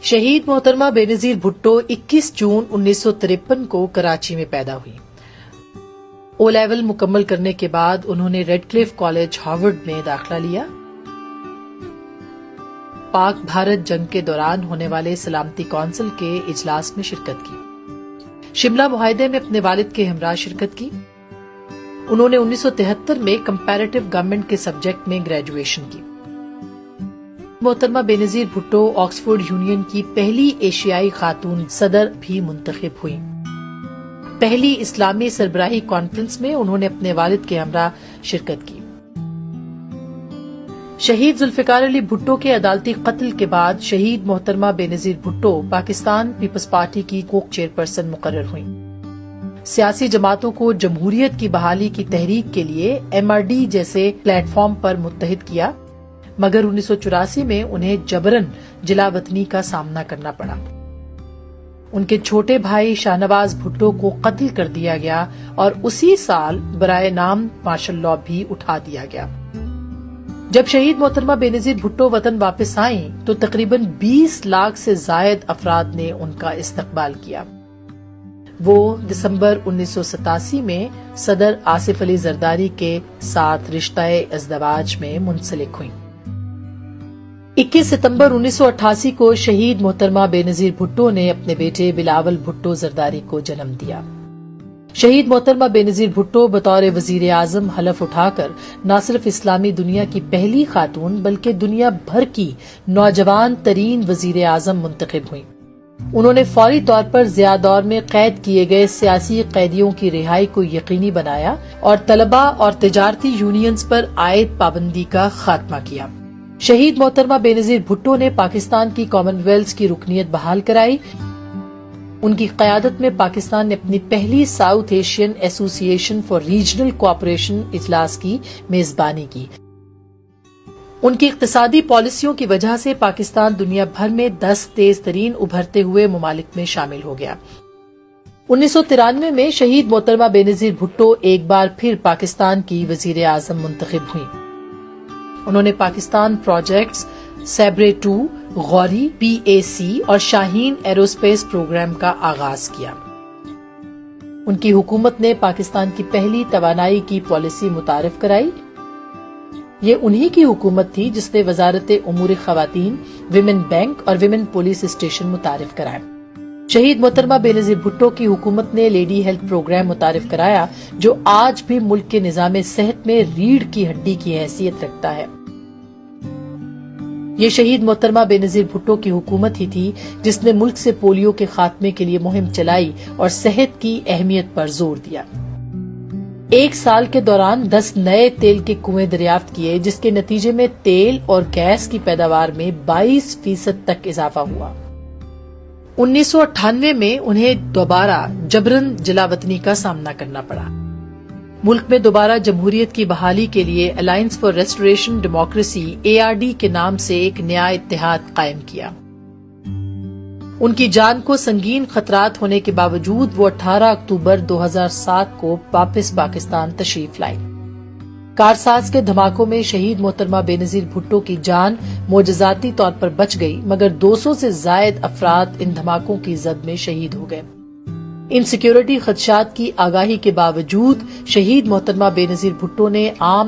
شہید محترمہ بے نظیر بھٹو 21 جون 1953 کو کراچی میں پیدا ہوئی۔ او لیول مکمل کرنے کے بعد انہوں نے ریڈ کلف کالج ہارورڈ میں داخلہ لیا۔ پاک بھارت جنگ کے دوران ہونے والے سلامتی کونسل کے اجلاس میں شرکت کی۔ شملہ معاہدے میں اپنے والد کے ہمراہ شرکت کی۔ انہوں نے 1973 میں کمپیریٹو گورنمنٹ کے سبجیکٹ میں گریجویشن کی۔ محترمہ بے نظیر بھٹو آکسفورڈ یونین کی پہلی ایشیائی خاتون صدر بھی منتخب ہوئی۔ پہلی اسلامی سربراہی کانفرنس میں انہوں نے اپنے والد کے ہمراہ شرکت کی۔ شہید ذوالفقار علی بھٹو کے عدالتی قتل کے بعد شہید محترمہ بے نظیر بھٹو پاکستان پیپلز پارٹی کی کوک چیئرپرسن مقرر ہوئیں۔ سیاسی جماعتوں کو جمہوریت کی بحالی کی تحریک کے لیے MRD جیسے پلیٹ فارم پر متحد کیا، مگر 1984 میں انہیں جبراً جلا وطنی کا سامنا کرنا پڑا۔ ان کے چھوٹے بھائی شاہ نواز بھٹو کو قتل کر دیا گیا اور اسی سال برائے نام مارشل لاء بھی اٹھا دیا گیا۔ جب شہید محترمہ بے نظیر بھٹو وطن واپس آئیں تو تقریباً 20 لاکھ سے زائد افراد نے ان کا استقبال کیا۔ وہ دسمبر 1987 میں صدر آصف علی زرداری کے ساتھ رشتہ ازدواج میں منسلک ہوئیں۔ 21 ستمبر 1988 کو شہید محترمہ بے نظیر بھٹو نے اپنے بیٹے بلاول بھٹو زرداری کو جنم دیا۔ شہید محترمہ بے نظیر بھٹو بطور وزیر اعظم حلف اٹھا کر نہ صرف اسلامی دنیا کی پہلی خاتون بلکہ دنیا بھر کی نوجوان ترین وزیر اعظم منتخب ہوئیں۔ انہوں نے فوری طور پر ضیاء دور میں قید کیے گئے سیاسی قیدیوں کی رہائی کو یقینی بنایا اور طلباء اور تجارتی یونینز پر عائد پابندی کا خاتمہ کیا۔ شہید محترمہ بے نظیر بھٹو نے پاکستان کی کامن ویلتھ کی رکنیت بحال کرائی۔ ان کی قیادت میں پاکستان نے اپنی پہلی ساؤتھ ایشین ایسوسی ایشن فار ریجنل کوآپریشن اجلاس کی میزبانی کی۔ ان کی اقتصادی پالیسیوں کی وجہ سے پاکستان دنیا بھر میں 10 تیز ترین ابھرتے ہوئے ممالک میں شامل ہو گیا۔ 1993 میں شہید محترمہ بے نظیر بھٹو ایک بار پھر پاکستان کی وزیر اعظم منتخب ہوئیں۔ انہوں نے پاکستان پروجیکٹس سیبرے 2، غوری، PAC اور شاہین ایروسپیس پروگرام کا آغاز کیا۔ ان کی حکومت نے پاکستان کی پہلی توانائی کی پالیسی متعارف کرائی۔ یہ انہی کی حکومت تھی جس نے وزارت امور خواتین، ویمن بینک اور ویمن پولیس اسٹیشن متعارف کرائے۔ شہید محترمہ بے نظیر بھٹو کی حکومت نے لیڈی ہیلتھ پروگرام متعارف کرایا جو آج بھی ملک کے نظام صحت میں ریڑھ کی ہڈی کی حیثیت رکھتا ہے۔ یہ شہید محترمہ بے نظیر بھٹو کی حکومت ہی تھی جس نے ملک سے پولیو کے خاتمے کے لیے مہم چلائی اور صحت کی اہمیت پر زور دیا۔ ایک سال کے دوران 10 نئے تیل کے کنویں دریافت کیے جس کے نتیجے میں تیل اور گیس کی پیداوار میں 22% تک اضافہ ہوا۔ 1998 میں انہیں دوبارہ جبراً جلا وطنی کا سامنا کرنا پڑا۔ ملک میں دوبارہ جمہوریت کی بحالی کے لیے alliance for restoration democracy ARD کے نام سے ایک نیا اتحاد قائم کیا۔ ان کی جان کو سنگین خطرات ہونے کے باوجود وہ 18 اکتوبر 2007 کو واپس پاکستان تشریف لائیں۔ کارساز کے دھماکوں میں شہید محترمہ بے نظیر بھٹو کی جان معجزاتی طور پر بچ گئی مگر 200 سے زائد افراد ان دھماکوں کی زد میں شہید ہو گئے۔ ان سیکیورٹی خدشات کی آگاہی کے باوجود شہید محترمہ بے نظیر بھٹو نے عام